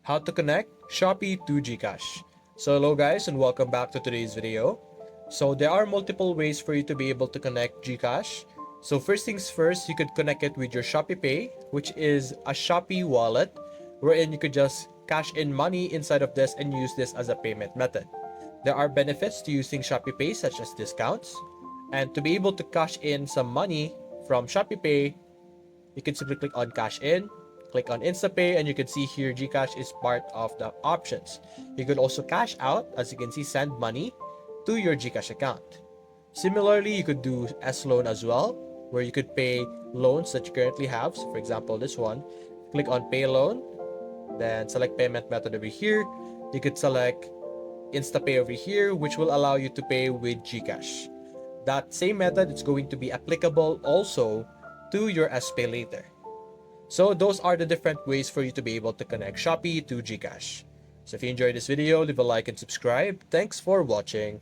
how to connect Shopee to Gcash. So hello guys and welcome back to today's video. So there are multiple ways for you to be able to connect Gcash. So first things first, you could connect it with your Shopee Pay, which is a Shopee wallet wherein you could just cash in money inside of this and use this as a payment method. There are benefits to using Shopee Pay such as discounts, and to be able to cash in some money from Shopee Pay, you can simply click on cash in, click on InstaPay, and you can see here Gcash is part of the options. You could also cash out, as you can see, send money to your Gcash account. Similarly, you could do S loan as well, where you could pay loans that you currently have. So for example, this one, click on pay loan, then select payment method over here. You could select InstaPay over here, which will allow you to pay with Gcash. That same method is going to be applicable also to your SPay later. So those are the different ways for you to be able to connect Shopee to Gcash. So if you enjoyed this video, leave a like and subscribe. Thanks for watching.